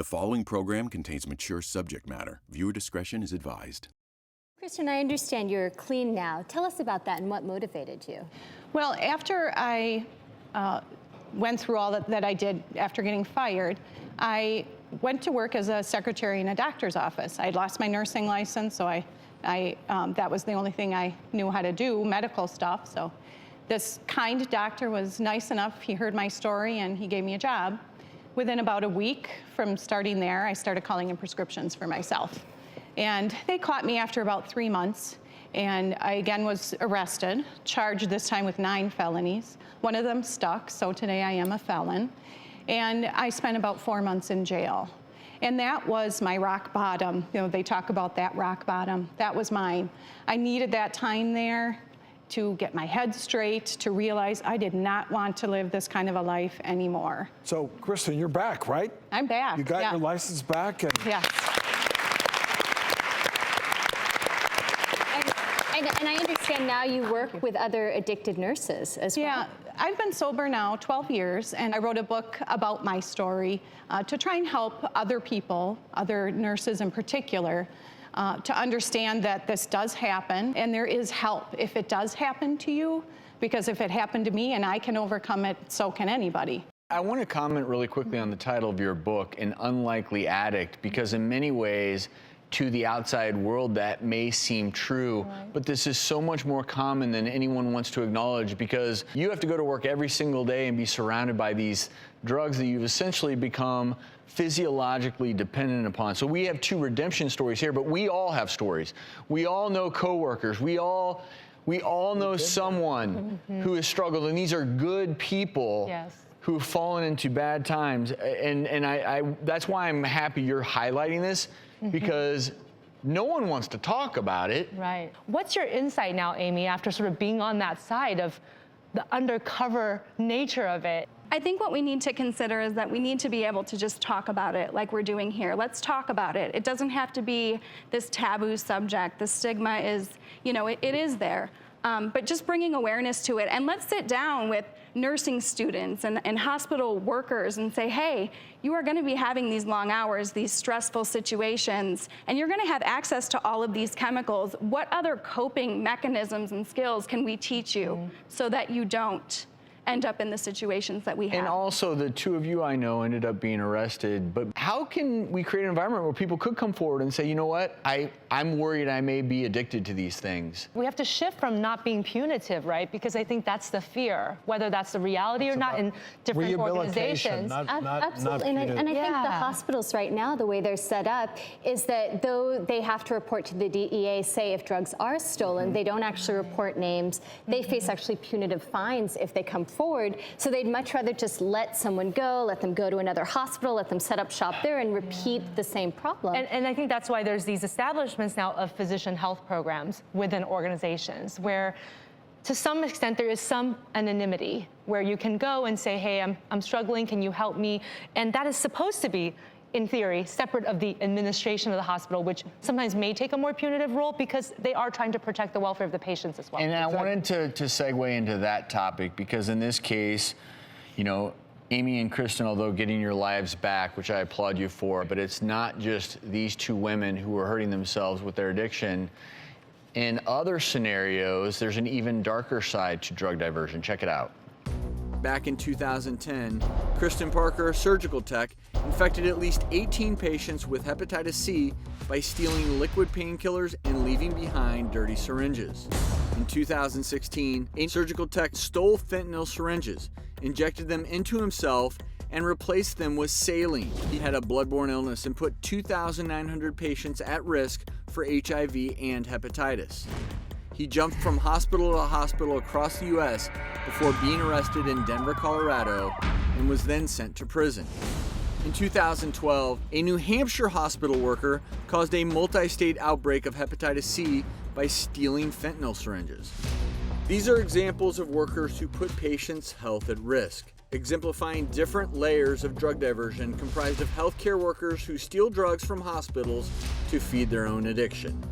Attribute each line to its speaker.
Speaker 1: The following program contains mature subject matter. Viewer discretion is advised.
Speaker 2: Kristen, I understand you're clean now. Tell us about that and what motivated you.
Speaker 3: Well, after I went through all that I did after getting fired, I went to work as a secretary in a doctor's office. I'd lost my nursing license, so that was the only thing I knew how to do, medical stuff. So this kind doctor was nice enough. He heard my story and he gave me a job. Within about a week from starting there, I started calling in prescriptions for myself. And they caught me after about 3 months. And I again was arrested, charged this time with 9 felonies. One of them stuck, so today I am a felon. And I spent about 4 months in jail. And that was my rock bottom. You know, they talk about that rock bottom. That was mine. I needed that time there to get my head straight, to realize I did not want to live this kind of a life anymore.
Speaker 4: So, Kristen, you're back, right?
Speaker 3: I'm back.
Speaker 4: You got your license back? And
Speaker 3: Yes.
Speaker 2: And I understand now you work with other addicted nurses as well.
Speaker 3: Yeah, I've been sober now 12 years, and I wrote a book about my story to try and help other people, other nurses in particular, to understand that this does happen and there is help if it does happen to you, because if it happened to me and I can overcome it, so can anybody.
Speaker 5: I want to comment really quickly on the title of your book, An Unlikely Addict, because in many ways, to the outside world, that may seem true, but this is so much more common than anyone wants to acknowledge, because you have to go to work every single day and be surrounded by these drugs that you've essentially become physiologically dependent upon. So we have 2 redemption stories here, but we all have stories. We all know coworkers. We all know someone who has struggled, and these are good people who have fallen into bad times. And I that's why I'm happy you're highlighting this, because no one wants to talk about it.
Speaker 6: Right. What's your insight now, Amy, after sort of being on that side of the undercover nature of it?
Speaker 7: I think what we need to consider is that we need to be able to just talk about it like we're doing here. Let's talk about it. It doesn't have to be this taboo subject. The stigma is, you know, it is there. But just bringing awareness to it. And let's sit down with nursing students and hospital workers and say, hey, you are going to be having these long hours, these stressful situations, and you're going to have access to all of these chemicals. What other coping mechanisms and skills can we teach you so that you don't end up in the situations that we have?
Speaker 5: And also, the 2 of you I know ended up being arrested, but how can we create an environment where people could come forward and say, you know what, I'm worried I may be addicted to these things?
Speaker 6: We have to shift from not being punitive, right? Because I think that's the fear, whether that's the reality or not in different organizations.
Speaker 2: Absolutely, and I think the hospitals right now, the way they're set up, is that though they have to report to the DEA, say if drugs are stolen, they don't actually report names. They face actually punitive fines if they come forward. So they'd much rather just let someone go, let them go to another hospital, let them set up shop there and repeat the same problem.
Speaker 6: And I think that's why there's these establishments now of physician health programs within organizations where to some extent there is some anonymity where you can go and say, hey, I'm struggling, can you help me? And that is supposed to be, in theory, separate of the administration of the hospital, which sometimes may take a more punitive role because they are trying to protect the welfare of the patients as well.
Speaker 5: And I wanted to segue into that topic, because in this case, you know, Amy and Kristen, although getting your lives back, which I applaud you for, but it's not just these 2 women who are hurting themselves with their addiction. In other scenarios, there's an even darker side to drug diversion. Check it out. Back in 2010, Kristen Parker, a surgical tech, infected at least 18 patients with hepatitis C by stealing liquid painkillers and leaving behind dirty syringes. In 2016, a surgical tech stole fentanyl syringes, injected them into himself, and replaced them with saline. He had a bloodborne illness and put 2,900 patients at risk for HIV and hepatitis. He jumped from hospital to hospital across the U.S. before being arrested in Denver, Colorado, and was then sent to prison. In 2012, a New Hampshire hospital worker caused a multi-state outbreak of hepatitis C by stealing fentanyl syringes. These are examples of workers who put patients' health at risk, exemplifying different layers of drug diversion comprised of healthcare workers who steal drugs from hospitals to feed their own addiction.